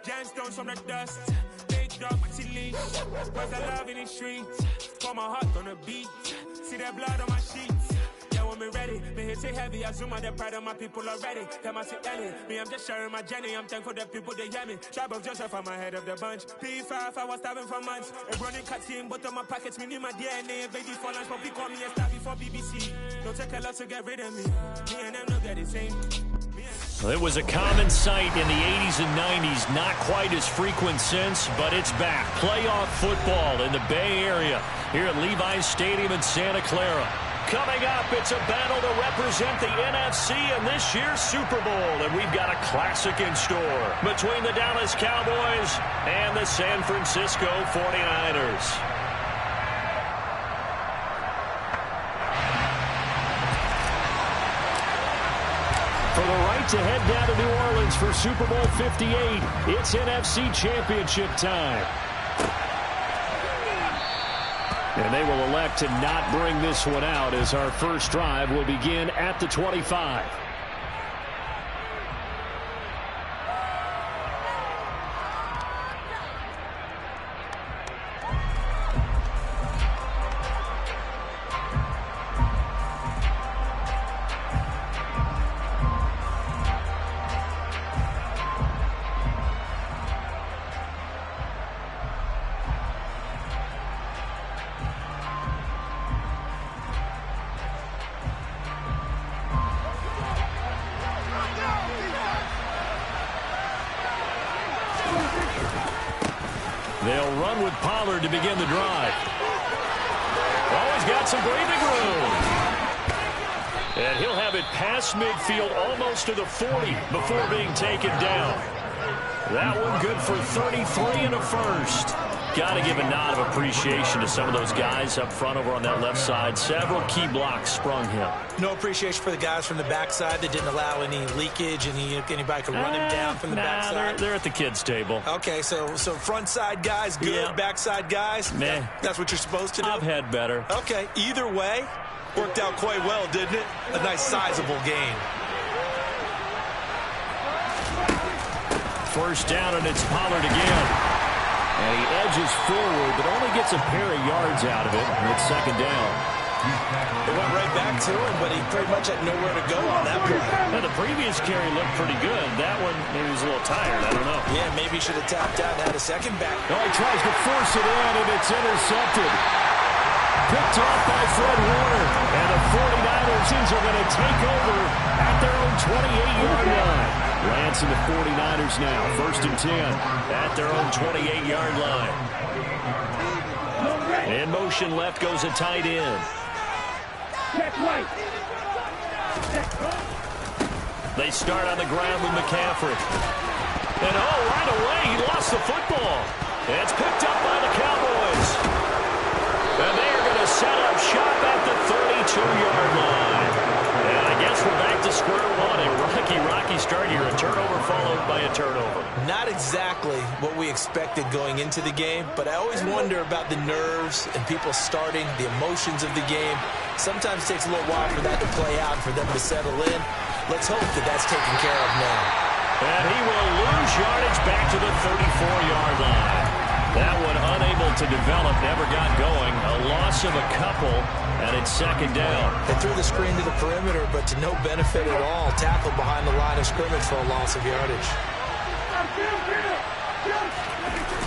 Gemstones from the dust. Big dog, chilly. Where's the love in the streets? Pour my heart on the beat. See that blood on my sheets. Yeah, when me ready, me hit it heavy. I zoom out the pride of my people already. Them I see Ellie. Me, I'm just sharing my journey. I'm thankful the people they hear me. Tribe of Joseph, I'm ahead of the bunch. P5, I was starving for months. A running cut team, but on my pockets, me need my DNA. Baby for lunch, but we call me a star before BBC. Don't take a lot to get rid of me. Me and them don't get the same. Well, it was a common sight in the 80s and 90s, not quite as frequent since, but it's back. Playoff football in the Bay Area here at Levi's Stadium in Santa Clara. Coming up, it's a battle to represent the NFC in this year's Super Bowl, and we've got a classic in store between the Dallas Cowboys and the San Francisco 49ers. For the right to head down to New Orleans for Super Bowl 58, it's NFC Championship time. And they will elect to not bring this one out as our first drive will begin at the 25. They'll run with Pollard to begin the drive. Oh, he's got some breathing room. And he'll have it past midfield almost to the 40 before being taken down. That one good for 33 and a first. Got to give a nod of appreciation to some of those guys up front over on that left side. Several key blocks sprung him. No appreciation for the guys from the backside that didn't allow any leakage, and anybody could run him down from the backside. They're at the kids' table. Okay, so front side guys good, yeah. Backside guys, meh. That's what you're supposed to do? I've had better. Okay, either way, worked out quite well, didn't it? A nice sizable gain. First down, and it's Pollard again. And he edges forward, but only gets a pair of yards out of it. And it's second down. It went right back to him, but he pretty much had nowhere to go on that play. Now, the previous carry looked pretty good. That one, maybe he was a little tired. I don't know. Yeah, maybe he should have tapped out and had a second back. No, he tries to force it in, and it's intercepted. Picked off by Fred Warner. And the 49ers are going to take over at their own 28-yard line. Lance and the 49ers now, 1st and 10 at their own 28-yard line. In motion left goes a tight end. They start on the ground with McCaffrey. And right away he lost the football. And it's picked up by the Cowboys. And they are going to set up shop at the 32-yard line. And I guess we're back to square one. A rocky start here. A turnover followed by a turnover. Not exactly what we expected going into the game, but I always wonder about the nerves and people starting, the emotions of the game. Sometimes it takes a little while for that to play out, for them to settle in. Let's hope that that's taken care of now. And he will lose yardage back to the 34-yard line. That one unable to develop, never got going. A loss of a couple, and it's second down. They threw the screen to the perimeter, but to no benefit at all. Tackled behind the line of scrimmage for a loss of yardage.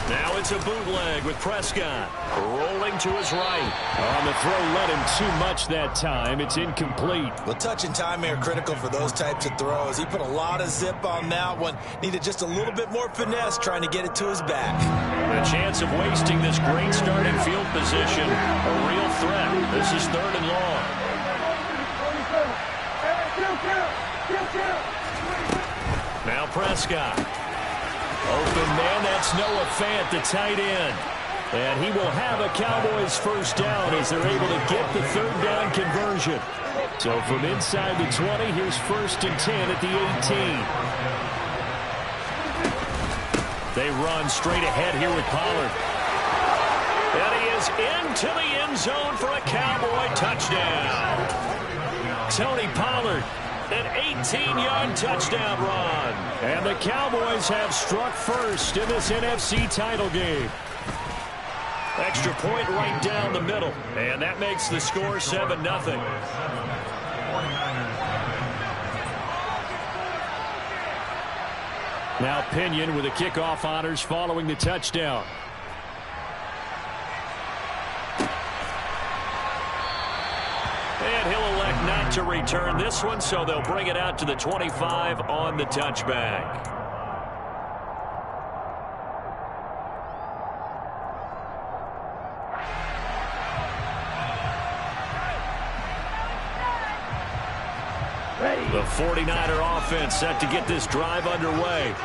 Now it's a bootleg with Prescott. Rolling to his right. On the throw, led him too much that time. It's incomplete. Well, touch and time are critical for those types of throws. He put a lot of zip on that one. Needed just a little bit more finesse trying to get it to his back. The chance of wasting this great starting field position. A real threat. This is 3rd and long. Now Prescott. Open man, that's Noah Fant, the tight end. And he will have a Cowboys first down as they're able to get the 3rd down conversion. So from inside the 20, here's 1st and 10 at the 18. They run straight ahead here with Pollard. And he is into the end zone for a Cowboy touchdown. Tony Pollard An 18-yard touchdown run. And the Cowboys have struck first in this NFC title game. Extra point right down the middle. And that makes the score 7-0. Now Pinion with the kickoff honors following the touchdown. And he'll elect not to return this one, so they'll bring it out to the 25 on the touchback. The 49er offense set to get this drive underway.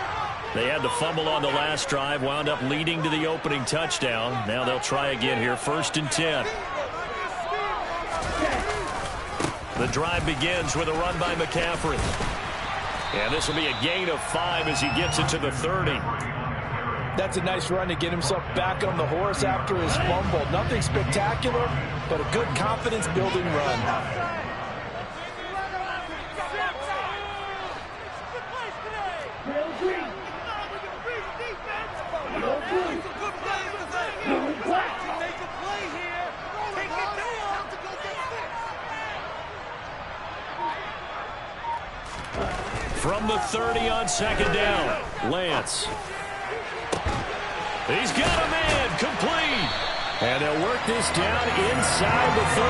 They had the fumble on the last drive, wound up leading to the opening touchdown. Now they'll try again here, 1st and 10. The drive begins with a run by McCaffrey. And this will be a gain of 5 as he gets it to the 30. That's a nice run to get himself back on the horse after his fumble. Nothing spectacular, but a good confidence-building run. From the 30 on 2nd down, Lance. He's got a man, complete. And they'll work this down inside the 30.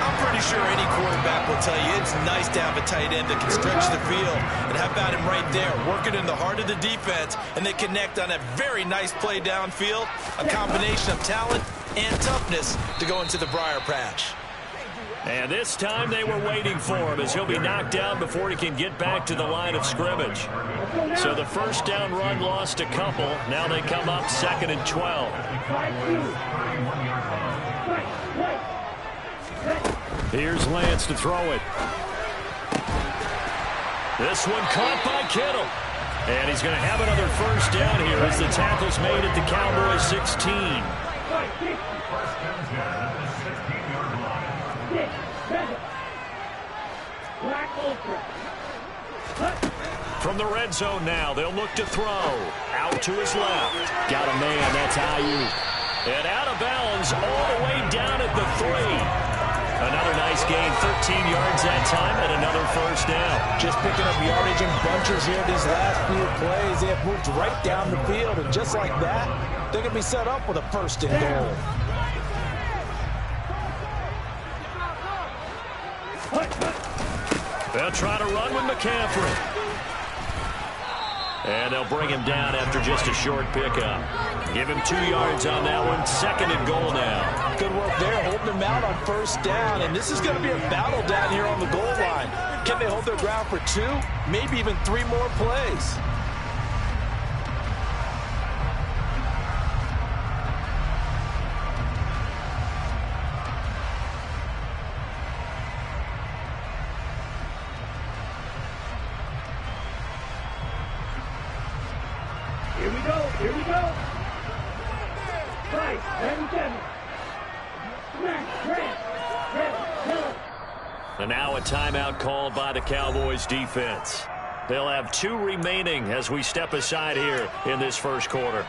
I'm pretty sure any quarterback will tell you it's nice to have a tight end that can stretch the field. And how about him right there, working in the heart of the defense, and they connect on a very nice play downfield, a combination of talent and toughness to go into the briar patch. And this time they were waiting for him as he'll be knocked down before he can get back to the line of scrimmage. So the 1st down run lost a couple. Now they come up 2nd and 12. Here's Lance to throw it. This one caught by Kittle. And he's going to have another 1st down here as the tackle's made at the Cowboys 16. From the red zone now, they'll look to throw. Out to his left. Got a man, that's Ayuk. And out of bounds all the way down at the 3. Another nice gain, 13 yards that time, and another 1st down. Just picking up yardage in bunches here these last few plays. They have moved right down the field, and just like that, they're going to be set up with a 1st and goal. They'll try to run with McCaffrey. And they'll bring him down after just a short pickup. Give him 2 yards on that one. 2nd and goal now. Good work there, holding him out on 1st down. And this is going to be a battle down here on the goal line. Can they hold their ground for 2, maybe even 3 more plays? Here we go. Right, 7-7. And now a timeout called by the Cowboys defense. They'll have 2 remaining as we step aside here in this 1st quarter.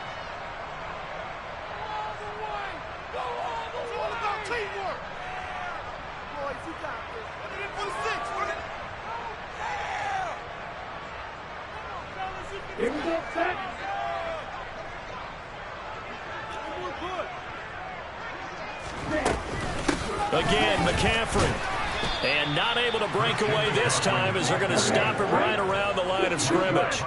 Here we go, set. Again, McCaffrey. And not able to break away this time as they're going to stop him right around the line of scrimmage.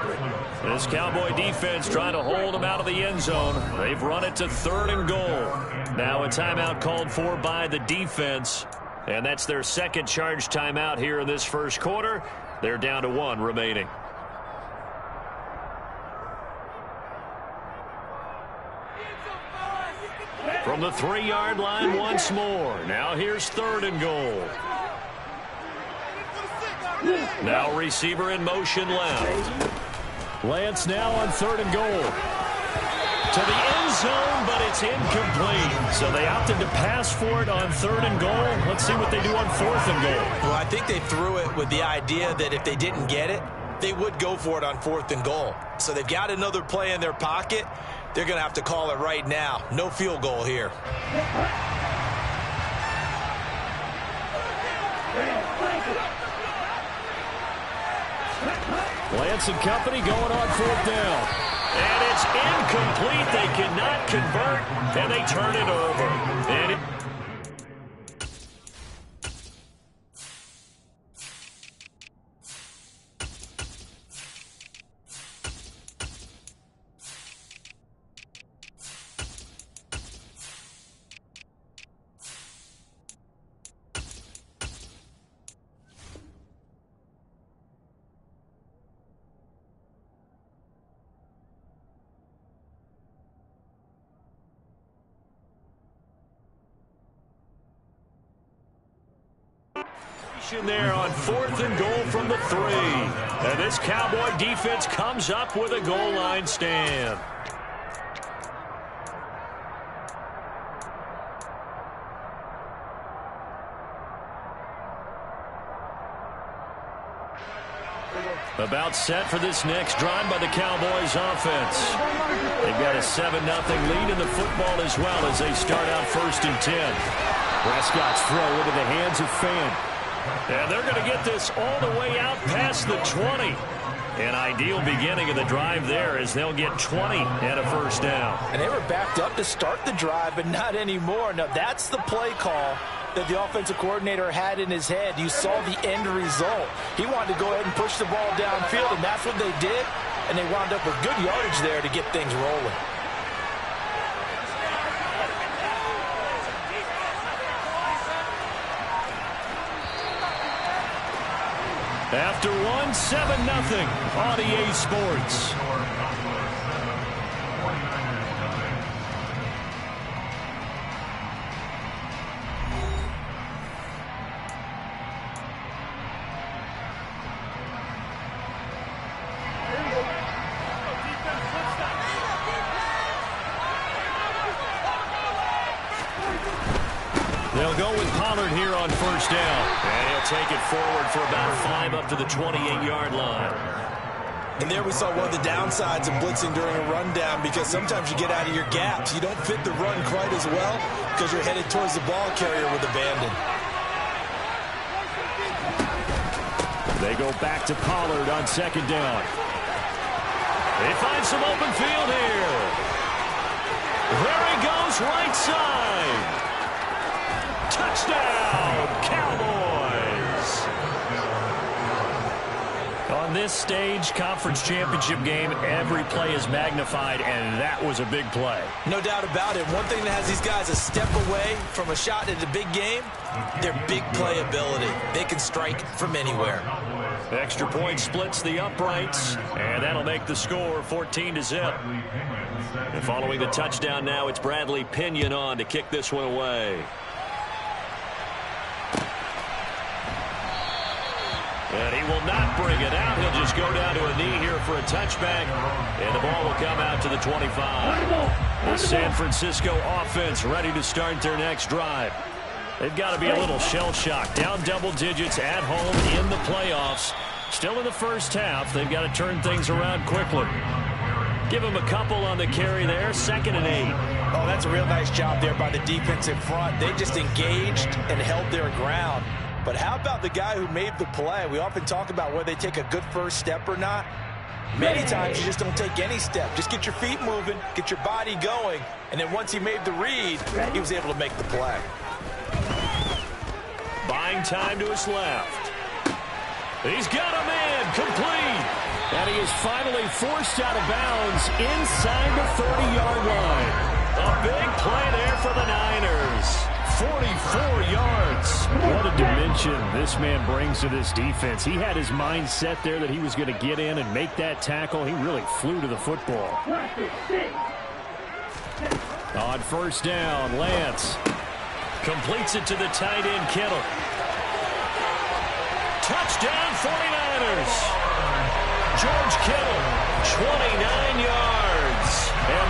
This Cowboy defense trying to hold him out of the end zone. They've run it to 3rd and goal. Now a timeout called for by the defense. And that's their 2nd charge timeout here in this 1st quarter. They're down to 1 remaining. From the 3-yard line once more. Now here's 3rd and goal. Now receiver in motion left. Lance now on 3rd and goal. To the end zone, but it's incomplete. So they opted to pass for it on 3rd and goal. Let's see what they do on 4th and goal. Well, I think they threw it with the idea that if they didn't get it, they would go for it on 4th and goal. So they've got another play in their pocket. They're going to have to call it right now. No field goal here. Lance and company going on 4th down. And it's incomplete. They cannot convert, and they turn it over. And there on 4th and goal from the 3. And this Cowboy defense comes up with a goal line stand. About set for this next drive by the Cowboys offense. They've got a 7-0 lead in the football as well as they start out 1st and 10. Prescott's throw into the hands of Fan. And they're going to get this all the way out past the 20. An ideal beginning of the drive there as they'll get 20 and a 1st down. And they were backed up to start the drive, but not anymore. Now, that's the play call that the offensive coordinator had in his head. You saw the end result. He wanted to go ahead and push the ball downfield, and that's what they did. And they wound up with good yardage there to get things rolling. After one, 7-0 on EA Sports. They'll go with Pollard here on 1st down. And he'll take it forward for about 5 up to the 28-yard line. And there we saw one of the downsides of blitzing during a rundown, because sometimes you get out of your gaps. You don't fit the run quite as well because you're headed towards the ball carrier with abandon. They go back to Pollard on 2nd down. They find some open field here. There he goes, right side. Touchdown, Cowboys! On this stage, conference championship game, every play is magnified, and that was a big play. No doubt about it. One thing that has these guys a step away from a shot at the big game, their big play ability. They can strike from anywhere. Extra point splits the uprights, and that'll make the score 14-0. And following the touchdown now, it's Bradley Pinion on to kick this one away. And he will not bring it out. He'll just go down to a knee here for a touchback. And the ball will come out to the 25. The San Francisco offense ready to start their next drive. They've got to be a little shell-shocked. Down double digits at home in the playoffs. Still in the first half. They've got to turn things around quickly. Give them a couple on the carry there. 2nd and 8. Oh, that's a real nice job there by the defensive front. They just engaged and held their ground. But how about the guy who made the play? We often talk about whether they take a good first step or not. Many times you just don't take any step. Just get your feet moving, get your body going, and then once he made the read, he was able to make the play. Buying time to his left. He's got a man, complete. And he is finally forced out of bounds inside the 30-yard line. A big play there for the Niners. 44 yards. What a dimension this man brings to this defense. He had his mind set there that he was going to get in and make that tackle. He really flew to the football. On 1st down, Lance completes it to the tight end, Kittle. Touchdown, 49ers. George Kittle, 29 yards. And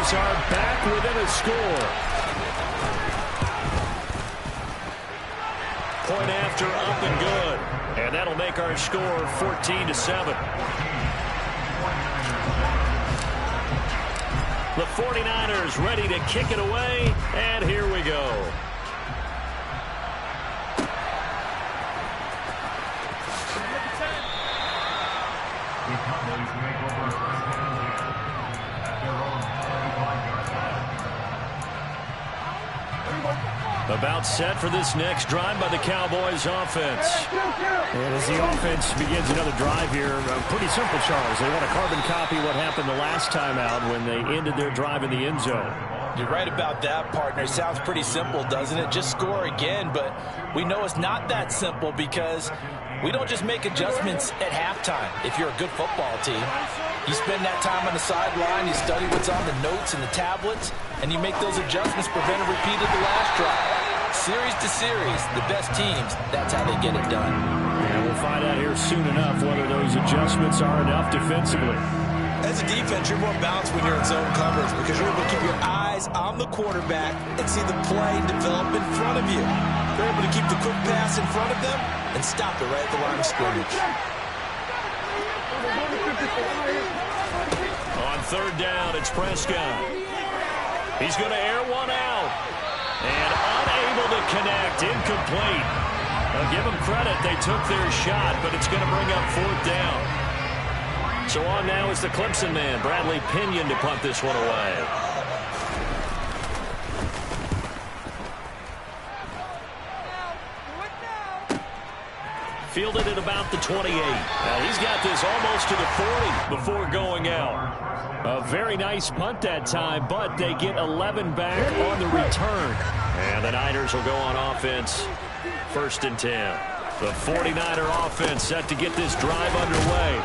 Cowboys are back within a score. Point after, up and good. And that'll make our score 14-7. The 49ers ready to kick it away, and here we go. About set for this next drive by the Cowboys offense. And as the offense begins another drive here, pretty simple, Charles. They want to carbon copy what happened the last time out when they ended their drive in the end zone. You're right about that, partner. It sounds pretty simple, doesn't it? Just score again, but we know it's not that simple because we don't just make adjustments at halftime if you're a good football team. You spend that time on the sideline, you study what's on the notes and the tablets, and you make those adjustments, prevent a repeat of the last drive. Series to series, the best teams, that's how they get it done. And we'll find out here soon enough whether those adjustments are enough defensively. As a defense, you're more balanced when you're in zone coverage because you're able to keep your eyes on the quarterback and see the play develop in front of you. You're able to keep the quick pass in front of them and stop it right at the line of scrimmage. On third down, it's Prescott. He's going to air one out. And unable to connect, incomplete. I'll give them credit, they took their shot, but it's going to bring up fourth down. So on now is the Clemson man, Bradley Pinion, to punt this one away. Fielded at about the 28. Now he's got this almost to the 40 before going out. A very nice punt that time, but they get 11 back on the return. And the Niners will go on offense, 1st and 10. The 49er offense set to get this drive underway.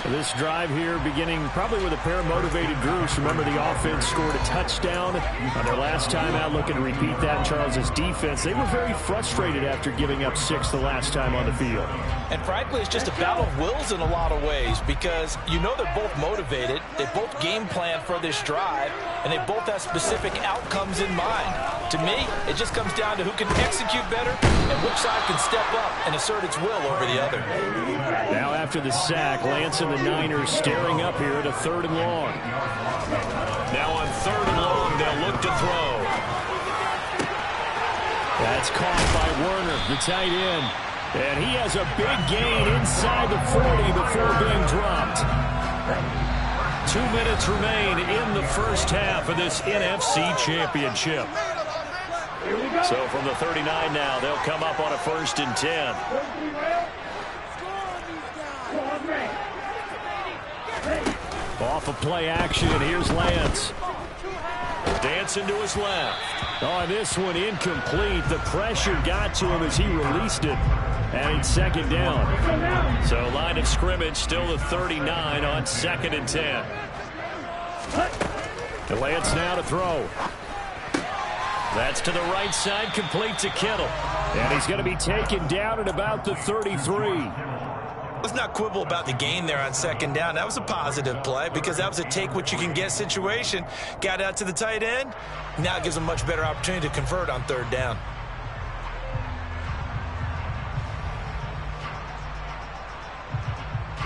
This drive here beginning probably with a pair of motivated groups. Remember, the offense scored a touchdown on their last time out. Looking to repeat that in Charles's defense. They were very frustrated after giving up 6 the last time on the field. And frankly, it's just a battle of wills in a lot of ways because you know they're both motivated. They both game plan for this drive, and they both have specific outcomes in mind. To me, it just comes down to who can execute better and which side can step up and assert its will over the other. Now after the sack, Lance and the Niners staring up here at a 3rd and long. Now on 3rd and long, they'll look to throw. That's caught by Werner, the tight end. And he has a big gain inside the 40 before being dropped. 2 minutes remain in the first half of this NFC Championship. So from the 39 now, they'll come up on a 1st and 10. Off of play action, here's Lance. Dancing to his left. Oh, this one incomplete. The pressure got to him as he released it. And it's 2nd down. So line of scrimmage still the 39 on 2nd and 10. Lance now to throw. That's to the right side, complete to Kittle. And he's going to be taken down at about the 33. Let's not quibble about the gain there on 2nd down. That was a positive play because that was a take-what-you-can-get situation. Got out to the tight end. Now it gives them a much better opportunity to convert on 3rd down.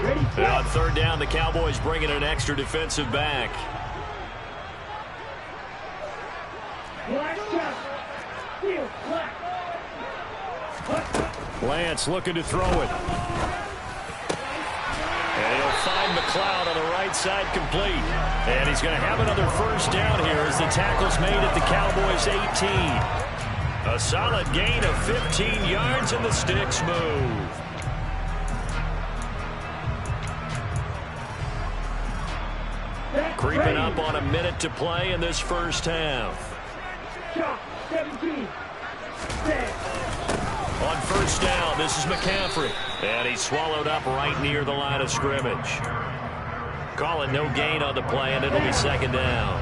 On 3rd down, the Cowboys bringing an extra defensive back. Lance looking to throw it. And he'll find McLeod on the right side, complete. And he's going to have another 1st down here as the tackle's made at the Cowboys' 18. A solid gain of 15 yards and the sticks move. Creeping up on a minute to play in this first half. 17. On 1st down, this is McCaffrey. And he's swallowed up right near the line of scrimmage. Calling no gain on the play, and it'll be 2nd down.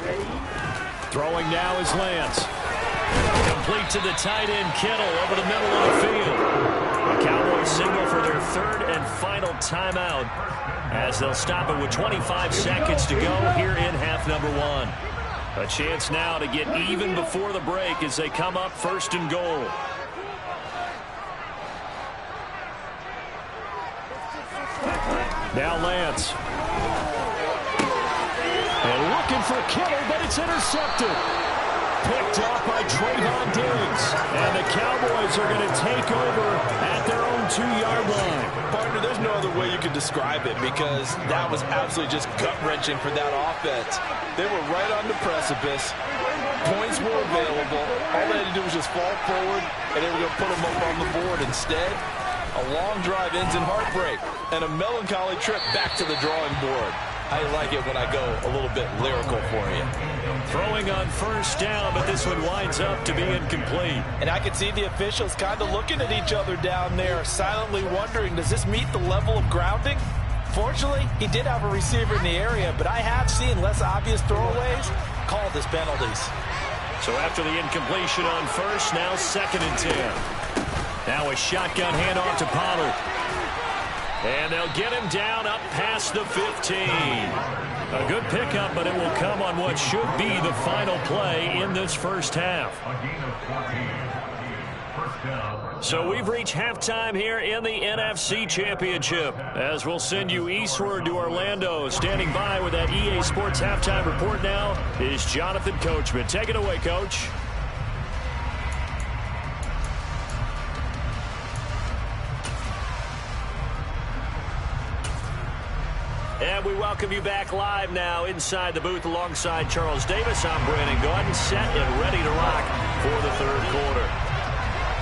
Ready, Throwing now is Lance. Complete to the tight end, Kittle, over the middle of the field. The Cowboys signal for their third and final timeout as they'll stop it with 25 seconds to go here in half number 1. A chance now to get even before the break as they come up first and goal. Now Lance. And looking for Kittle, but it's intercepted. Picked up by Trayvon Diggs. And the Cowboys are going to take over at their own 2-yard line. Partner, there's no other way you could describe it because that was absolutely just gut-wrenching for that offense. They were right on the precipice. Points were available. All they had to do was just fall forward, and they were going to put them up on the board. Instead, a long drive ends in heartbreak and a melancholy trip back to the drawing board. I like it when I go a little bit lyrical for you. Throwing on first down, but this one winds up to be incomplete. And I could see the officials kind of looking at each other down there, silently wondering, does this meet the level of grounding? Fortunately, he did have a receiver in the area, but I have seen less obvious throwaways called as penalties. So after the incompletion on first, now 2nd and 10. Now a shotgun handoff to Pollard. And they'll get him down up past the 15. A good pickup, but it will come on what should be the final play in this first half. So we've reached halftime here in the NFC Championship, as we'll send you eastward to Orlando. Standing by with that EA Sports halftime report now is Jonathan Coachman. Take it away, Coach. And we welcome you back live now inside the booth alongside Charles Davis. I'm Brandon Gaudin, set and ready to rock for the third quarter.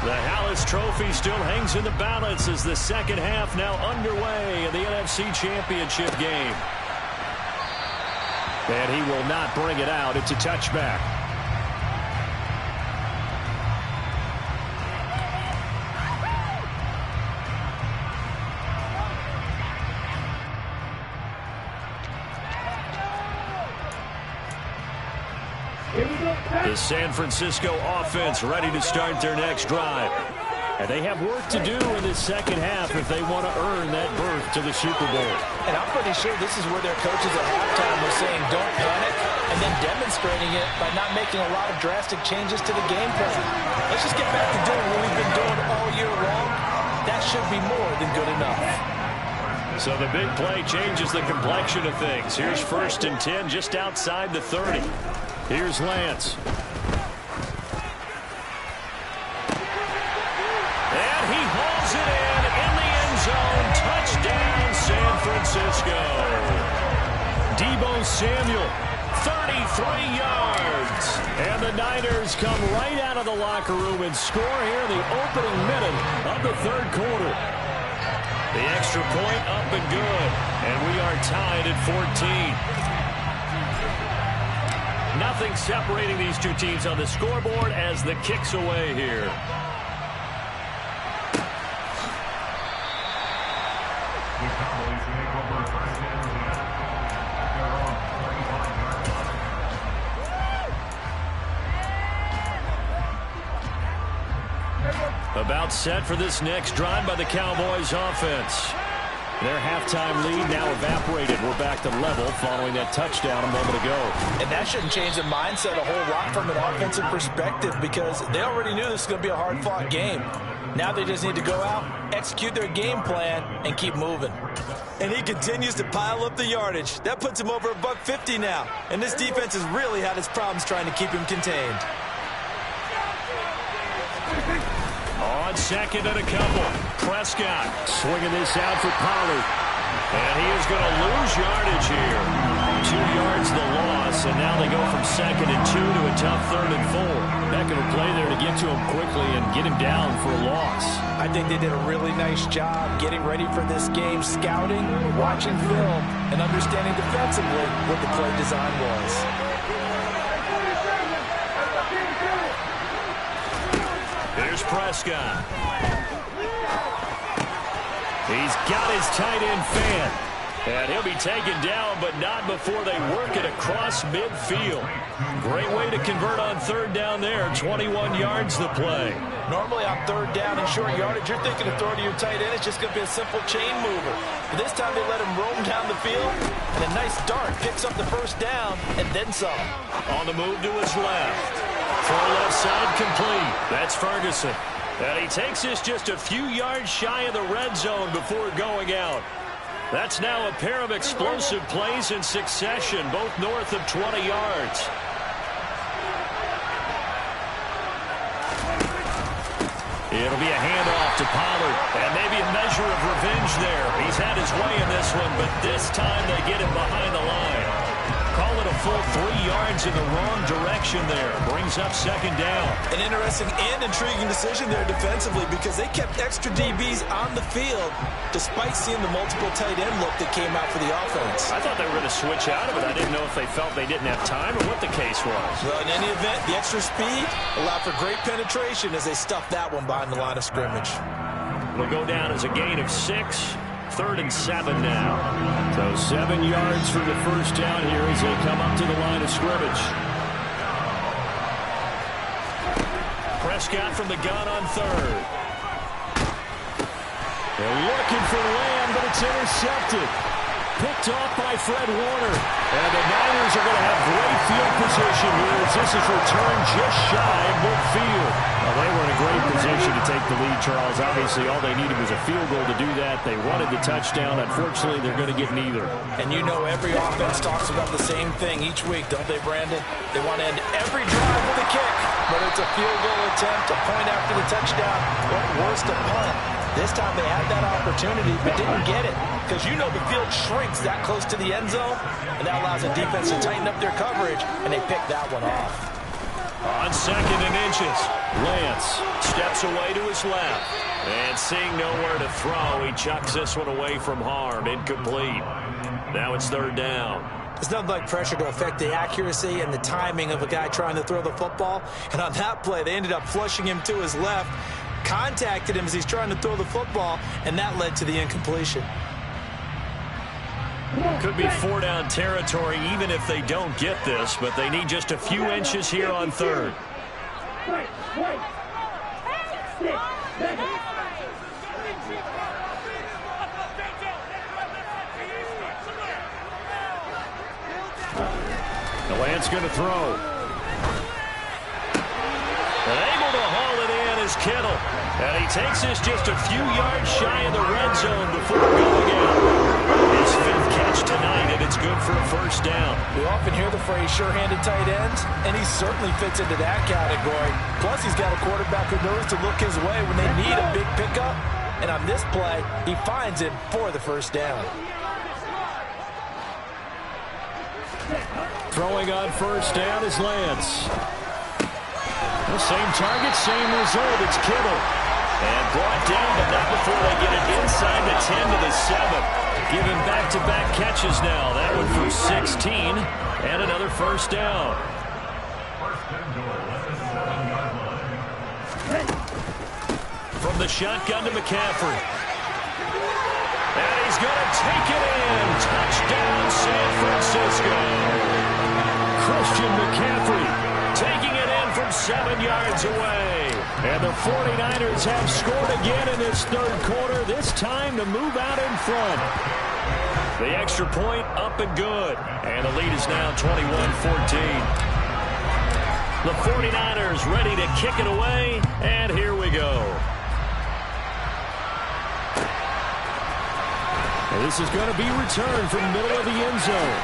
The Hallis Trophy still hangs in the balance as the second half now underway in the NFC Championship game. And he will not bring it out. It's a touchback. The San Francisco offense ready to start their next drive. And they have work to do in this second half if they want to earn that berth to the Super Bowl. And I'm pretty sure this is where their coaches at halftime were saying don't panic, and then demonstrating it by not making a lot of drastic changes to the game plan. Let's just get back to doing what we've been doing all year long. That should be more than good enough. So the big play changes the complexion of things. Here's 1st and 10 just outside the 30. Here's Lance. And he hauls it in the end zone. Touchdown, San Francisco. Deebo Samuel, 33 yards. And the Niners come right out of the locker room and score here in the opening minute of the third quarter. The extra point up and good. And we are tied at 14. Nothing separating these two teams on the scoreboard as the kick's away here. About set for this next drive by the Cowboys offense. Their halftime lead now evaporated. We're back to level following that touchdown a moment ago. And that shouldn't change the mindset a whole lot from an offensive perspective because they already knew this was going to be a hard-fought game. Now they just need to go out, execute their game plan, and keep moving. And he continues to pile up the yardage. That puts him over $150 now. And this defense has really had its problems trying to keep him contained. On 2nd and a couple, Prescott swinging this out for Pollard. And he is going to lose yardage here. 2 yards the loss, and now they go from 2nd and 2 to a tough 3rd and 4. Heck of a play there to get to him quickly and get him down for a loss. I think they did a really nice job getting ready for this game, scouting, watching film, and understanding defensively what the play design was. Here's Prescott. He's got his tight end fan. And he'll be taken down, but not before they work it across midfield. Great way to convert on third down there. 21 yards the play. Normally on third down and short yardage, you're thinking of throwing to your tight end. It's just going to be a simple chain mover. But this time they let him roam down the field, and a nice dart picks up the first down and then some. On the move to his left. Throw left side complete. That's Ferguson. And he takes this just a few yards shy of the red zone before going out. That's now a pair of explosive plays in succession, both north of 20 yards. It'll be a handoff to Pollard, and maybe a measure of revenge there. He's had his way in this one, but this time they get him behind the line. Call it a full 3 yards in the wrong direction there. Brings up second down. An interesting and intriguing decision there defensively because they kept extra DBs on the field despite seeing the multiple tight end look that came out for the offense. I thought they were going to switch out of it. I didn't know if they felt they didn't have time or what the case was. Well, in any event, the extra speed allowed for great penetration as they stuffed that one behind the line of scrimmage. It'll go down as a gain of 6. 3rd and 7 now. So 7 yards for the first down here as they come up to the line of scrimmage. Prescott from the gun on third. They're looking for Lamb, but it's intercepted. Picked off by Fred Warner. And the Niners are going to have great field position here as this is returned just shy of midfield. Well, they were in a great position to take the lead, Charles. Obviously, all they needed was a field goal to do that. They wanted the touchdown. Unfortunately, they're going to get neither. And you know every offense talks about the same thing each week, don't they, Brandon? They want to end every drive with a kick, whether it's a field goal attempt, a point after the touchdown, or worse, a punt. This time they had that opportunity but didn't get it because you know the field shrinks that close to the end zone, and that allows the defense to tighten up their coverage, and they pick that one off. On 2nd and inches, Lance steps away to his left. And seeing nowhere to throw, he chucks this one away from harm. Incomplete. Now it's 3rd down. There's nothing like pressure to affect the accuracy and the timing of a guy trying to throw the football. And on that play, they ended up flushing him to his left, contacted him as he's trying to throw the football, and that led to the incompletion. Could be 4-down territory even if they don't get this, but they need just a few inches here on 3rd. The Lance going to throw. And able to haul it in is Kittle. And he takes this just a few yards shy of the red zone before going out. His 5th catch tonight, and it's good for a first down. We often hear the phrase sure-handed tight ends, and he certainly fits into that category. Plus, he's got a quarterback who knows to look his way when they need a big pickup. And on this play, he finds it for the first down. Throwing on first down is Lance. The same target, same result. It's Kittle. And brought down, but not before they get it inside the 10 to the 7. Giving back-to-back catches now. That one for 16, and another first down. From the shotgun to McCaffrey. And he's going to take it in. Touchdown, San Francisco. Christian McCaffrey taking it in from 7 yards away. And the 49ers have scored again in this 3rd quarter, this time to move out in front. The extra point up and good. And the lead is now 21-14. The 49ers ready to kick it away, and here we go. And this is going to be returned from the middle of the end zone.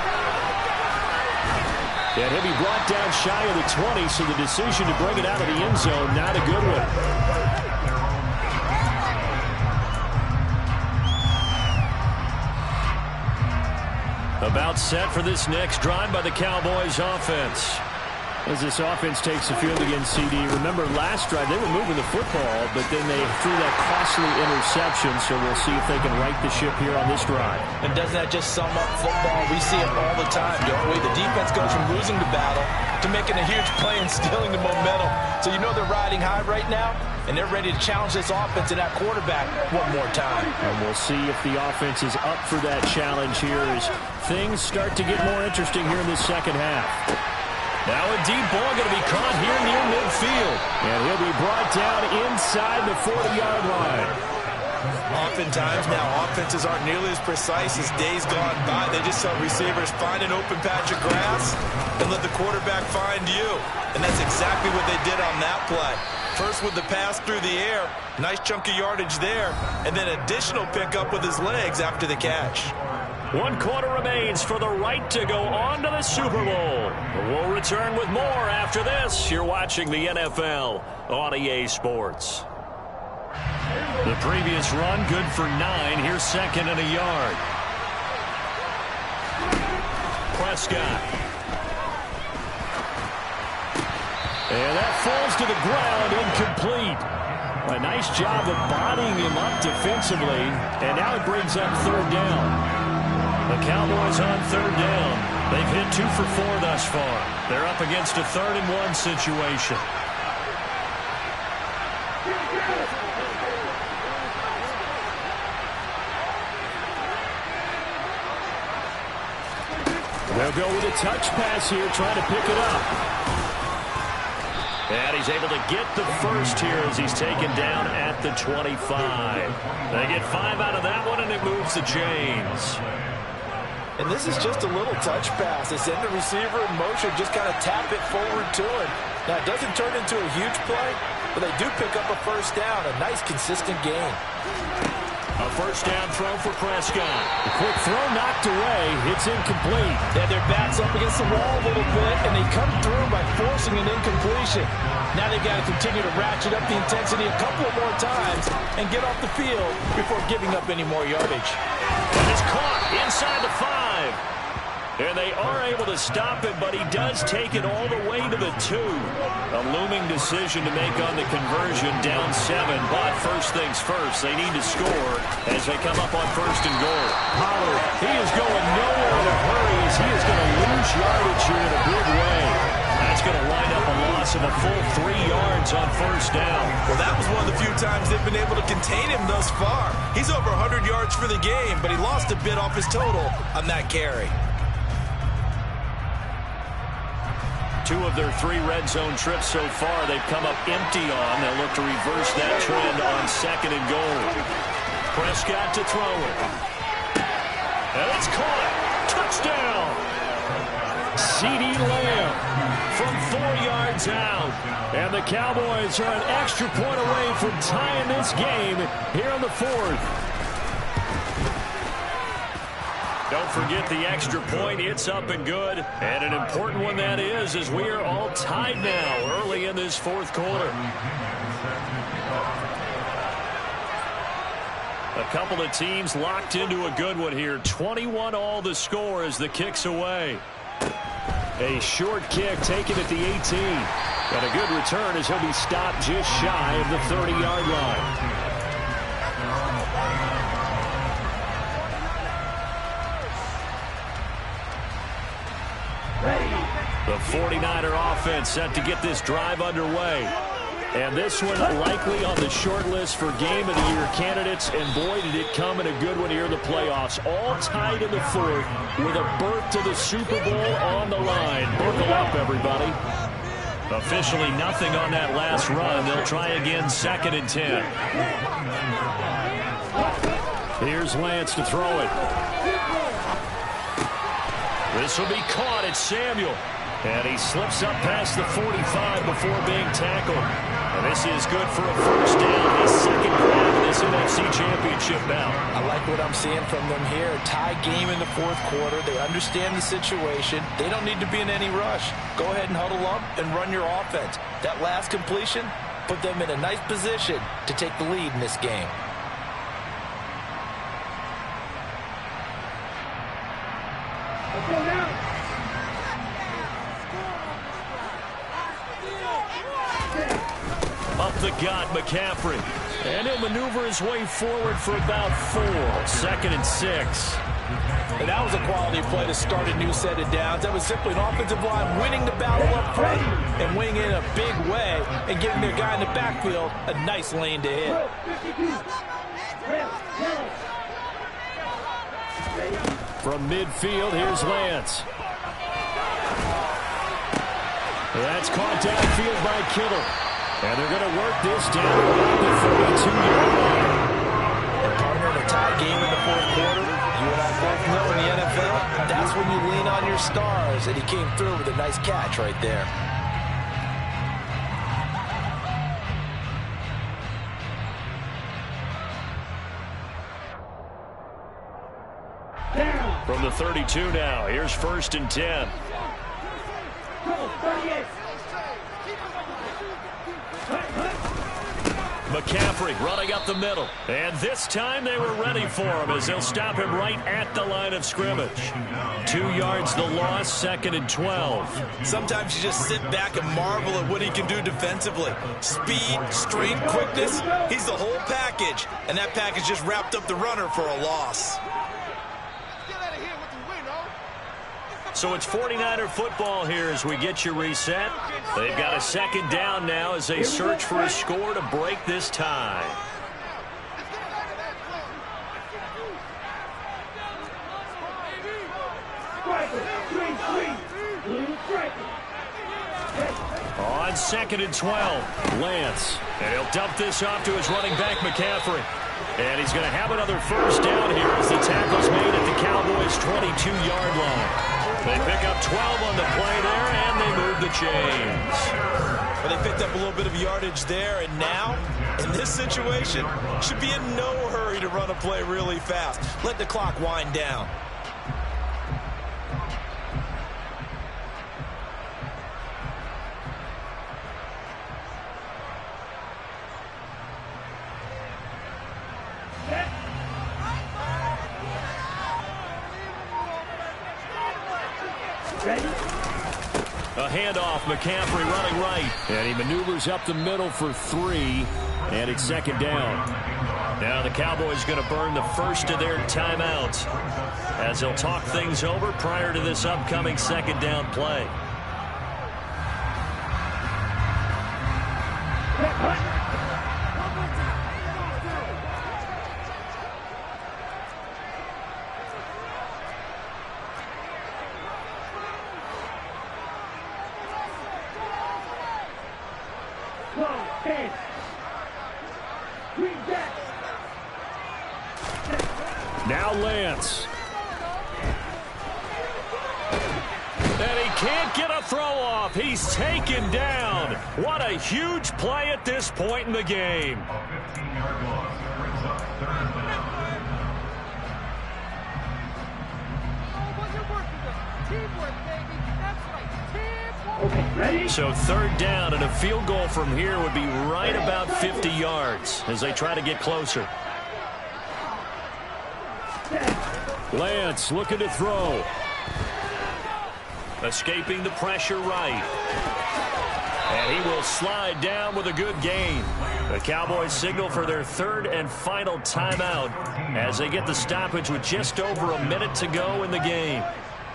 And he'll be brought down shy of the 20, so the decision to bring it out of the end zone, not a good one. About set for this next drive by the Cowboys offense. As this offense takes the field against CD, remember last drive they were moving the football, but then they threw that costly interception, so we'll see if they can right the ship here on this drive. And doesn't that just sum up football? We see it all the time, don't we? The defense goes from losing the battle to making a huge play and stealing the momentum. So you know they're riding high right now, and they're ready to challenge this offense and that quarterback one more time. And we'll see if the offense is up for that challenge here as things start to get more interesting here in this second half. Now a deep ball going to be caught here near midfield. And he'll be brought down inside the 40-yard line. Oftentimes now offenses aren't nearly as precise as days gone by. They just tell receivers, find an open patch of grass and let the quarterback find you. And that's exactly what they did on that play. First with the pass through the air, nice chunk of yardage there, and then additional pickup with his legs after the catch. 1 quarter remains for the right to go on to the Super Bowl. We'll return with more after this. You're watching the NFL on EA Sports. The previous run, good for 9. Here's second and a yard. Prescott. And that falls to the ground, incomplete. A nice job of bodying him up defensively, and now it brings up third down. The Cowboys on third down. They've hit 2 for 4 thus far. They're up against a 3rd and 1 situation. They'll go with a touch pass here, trying to pick it up. And he's able to get the first here as he's taken down at the 25. They get 5 out of that one, and it moves the chains. And this is just a little touch pass. They send the receiver in motion, just kind of tap it forward to him. Now, it doesn't turn into a huge play, but they do pick up a first down. A nice, consistent gain. A first down throw for Prescott. The quick throw knocked away. It's incomplete. Yeah, their back's up against the wall a little bit, and they come through by forcing an incompletion. Now they've got to continue to ratchet up the intensity a couple of more times and get off the field before giving up any more yardage. And it's caught inside the 5. And they are able to stop it, but he does take it all the way to the 2. A looming decision to make on the conversion, down 7. But first things first, they need to score as they come up on 1st and goal. Pollard, he is going nowhere in a hurry as he is going to lose yardage here in a big way. That's going to wind up a loss of a full 3 yards on first down. Well, that was one of the few times they've been able to contain him thus far. He's over 100 yards for the game, but he lost a bit off his total on that carry. 2 of their 3 red zone trips so far they've come up empty on. They'll look to reverse that trend on 2nd and goal. Prescott to throw it. And it's caught. Touchdown. CeeDee Lamb From 4 yards out. And the Cowboys are an extra point away from tying this game here in the 4th. Don't forget the extra point. It's up and good. And an important one that is, as we are all tied now early in this 4th quarter. A couple of teams locked into a good one here. 21 all the score as the kick's away. A short kick taken at the 18. And a good return as he'll be stopped just shy of the 30-yard line. The 49er offense set to get this drive underway. And this one likely on the short list for Game of the Year candidates. And boy, did it come in a good one here in the playoffs. All tied in the 4th with a berth to the Super Bowl on the line. Buckle up, everybody. Officially nothing on that last run. They'll try again 2nd and 10. Here's Lance to throw it. This will be caught. It's Samuel. And he slips up past the 45 before being tackled. And this is good for a first down. His 2nd grab in this NFC Championship bout. I like what I'm seeing from them here. Tie game in the 4th quarter. They understand the situation. They don't need to be in any rush. Go ahead and huddle up and run your offense. That last completion put them in a nice position to take the lead in this game. gut, McCaffrey. And he'll maneuver his way forward for about 4. 2nd and 6. And that was a quality play to start a new set of downs. That was simply an offensive line winning the battle up front and winning in a big way and giving their guy in the backfield a nice lane to hit. From midfield, here's Lance. That's caught downfield by Kittle. And they're going to work this down around the 32-yard line. And partner, in a tie game in the fourth quarter, you and I both know in the NFL, that's when you lean on your stars. And he came through with a nice catch right there. From the 32 now, here's 1st and 10. McCaffrey running up the middle. And this time they were ready for him as they'll stop him right at the line of scrimmage. 2 yards the loss, 2nd and 12. Sometimes you just sit back and marvel at what he can do defensively. Speed, strength, quickness, he's the whole package. And that package just wrapped up the runner for a loss. So it's 49er football here as we get you reset. They've got a 2nd down now as they search for a score to break this tie. On 2nd and 12, Lance. And he'll dump this off to his running back, McCaffrey. And he's going to have another 1st down here as the tackle's made at the Cowboys' 22-yard line. They pick up 12 on the play there, and they move the chains. Well, they picked up a little bit of yardage there, and now, in this situation, should be in no hurry to run a play really fast. Let the clock wind down. A handoff, McCaffrey running right. And he maneuvers up the middle for 3. And it's 2nd down. Now the Cowboys going to burn the first of their timeouts as they'll talk things over prior to this upcoming 2nd down play. Now Lance. And he can't get a throw off. He's taken down. What a huge play at this point in the game. So 3rd down and a field goal from here would be right about 50 yards as they try to get closer. Lance looking to throw. Escaping the pressure right. And he will slide down with a good gain. The Cowboys signal for their 3rd and final timeout as they get the stoppage with just over a minute to go in the game.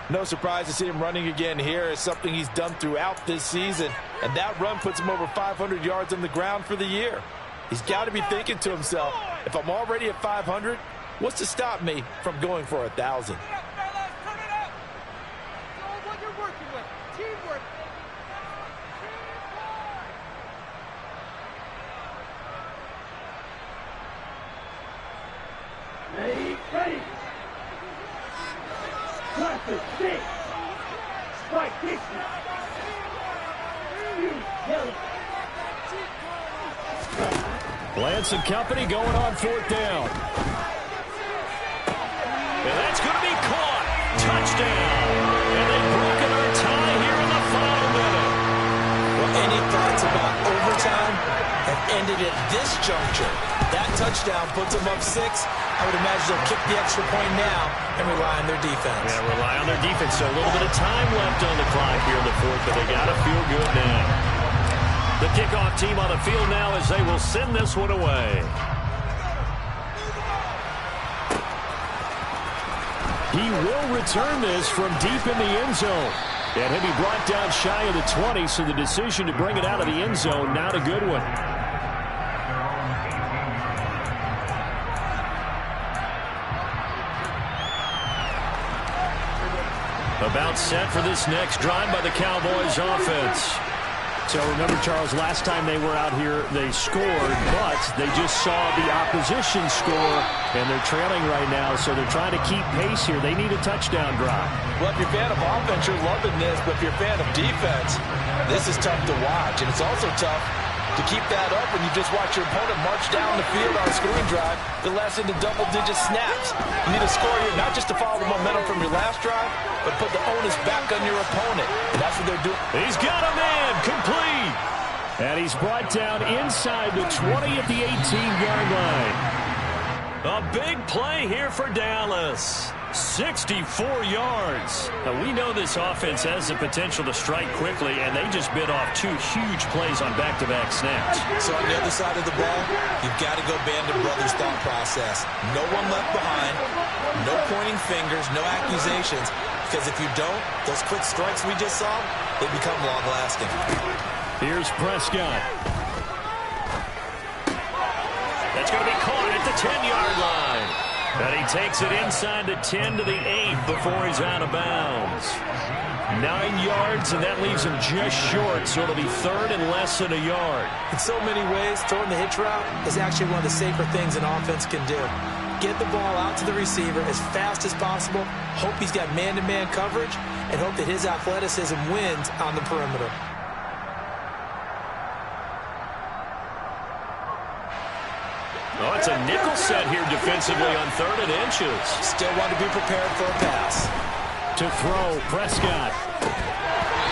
No surprise to see him running again here. It's something he's done throughout this season. And that run puts him over 500 yards on the ground for the year. He's got to be thinking to himself, if I'm already at 500, what's to stop me from going for 1,000? Ready. Cluster, 6. Strike, 60. Lance and company going on 4th down. And that's going to be caught. Touchdown. And they've broken our tie here in the final minute. Well, any thoughts about overtime have ended at this juncture. That touchdown puts them up 6. I would imagine they'll kick the extra point now and rely on their defense. Yeah, rely on their defense. So a little bit of time left on the clock here in the 4th, but they got to feel good now. The kickoff team on the field now as they will send this one away. He will return this from deep in the end zone. And he'll be brought down shy of the 20, so the decision to bring it out of the end zone, not a good one. About set for this next drive by the Cowboys offense. So remember, Charles, last time they were out here, they scored, but they just saw the opposition score, and they're trailing right now, so they're trying to keep pace here. They need a touchdown drive. Well, if you're a fan of offense, you're loving this, but if you're a fan of defense, this is tough to watch, and it's also tough to keep that up when you just watch your opponent march down the field on a scoring drive that lasts into double-digit snaps. You need a score here not just to follow the momentum from your last drive, but put the onus back on your opponent. And that's what they're doing. He's got a man complete. And he's brought down inside the 20 at the 18-yard line. A big play here for Dallas. 64 yards. Now, we know this offense has the potential to strike quickly, and they just bit off 2 huge plays on back-to-back snaps. So on the other side of the ball, you've got to go band of brothers thought process. No one left behind, no pointing fingers, no accusations, because if you don't, those quick strikes we just saw, they become long-lasting. Here's Prescott. That's going to be caught at the 10-yard line. And he takes it inside the 10 to the 8 before he's out of bounds. 9 yards, and that leaves him just short, so it'll be third and less than a yard. In so many ways, throwing the hitch route is actually one of the safer things an offense can do. Get the ball out to the receiver as fast as possible, hope he's got man-to-man coverage, and hope that his athleticism wins on the perimeter. Oh, it's a nickel set here defensively on 3rd and inches. Still want to be prepared for a pass. To throw, Prescott.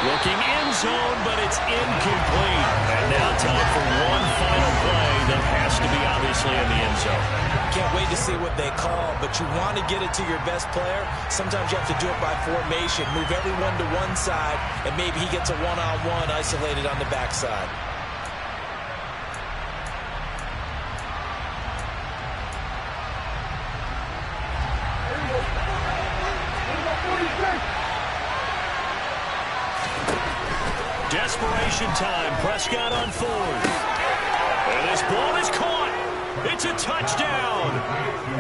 Looking end zone, but it's incomplete. And now time for one final play that has to be obviously in the end zone. Can't wait to see what they call, but you want to get it to your best player. Sometimes you have to do it by formation. Move everyone to one side, and maybe he gets a one-on-one isolated on the backside. Desperation time. Prescott on 4th. And this ball is caught. It's a touchdown.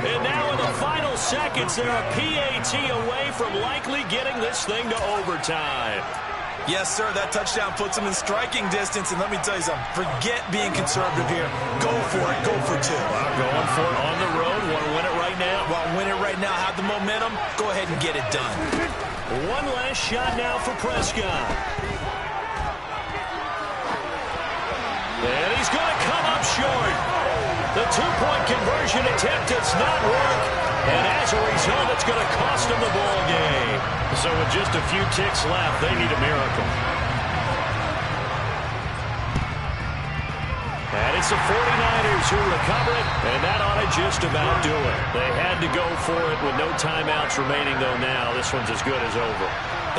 And now in the final seconds, they're a PAT away from likely getting this thing to overtime. Yes, sir, that touchdown puts them in striking distance. And let me tell you something, forget being conservative here. Go for it, go for 2. Going for it on the road. Want to win it right now? Well, win it right now, have the momentum. Go ahead and get it done. One last shot now for Prescott. And he's going to come up short. The 2-point conversion attempt does not work. And as a result, it's going to cost them the ball game. So with just a few ticks left, they need a miracle. And it's the 49ers who recover it, and that ought to just about do it. They had to go for it with no timeouts remaining, though now. This one's as good as over.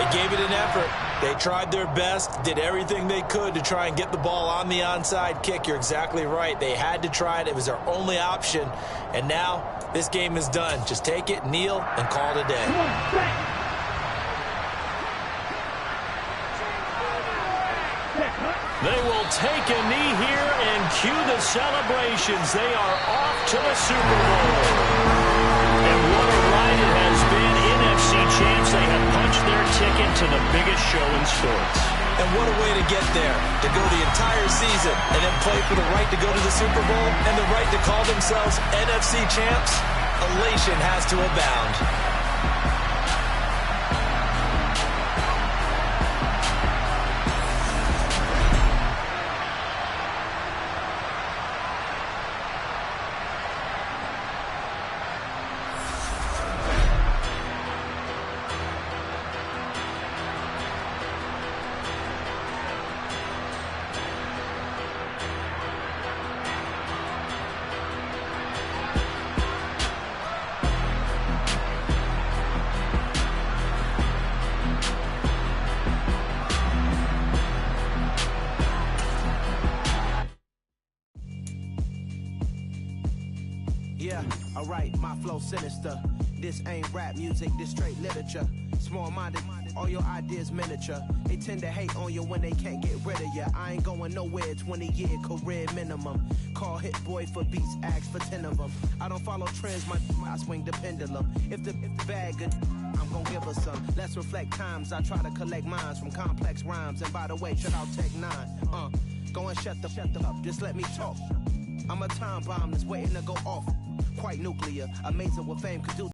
They gave it an effort. They tried their best, did everything they could to try and get the ball on the onside kick. You're exactly right. They had to try it. It was their only option. And now this game is done. Just take it, kneel, and call it a day. They will take a knee here and cue the celebrations. They are off to the Super Bowl. And what a ride it has been. NFC champs, they have punched their ticket to the biggest show in sports. And what a way to get there, to go the entire season and then play for the right to go to the Super Bowl and the right to call themselves NFC champs. Elation has to abound. right, my flow sinister. This ain't rap music, this straight literature. Small-minded, all your ideas miniature. They tend to hate on you when they can't get rid of you. I ain't going nowhere, 20-year career minimum. Call Hit Boy for beats, ask for 10 of them. I don't follow trends, I swing the pendulum. If the bag good, I'm gon' give her some. Let's reflect times, I try to collect minds from complex rhymes. And by the way, shout out Tech 9. Go and shut the up, just let me talk. I'm a time bomb that's waiting to go off. Quite nuclear, amazing what fame could do.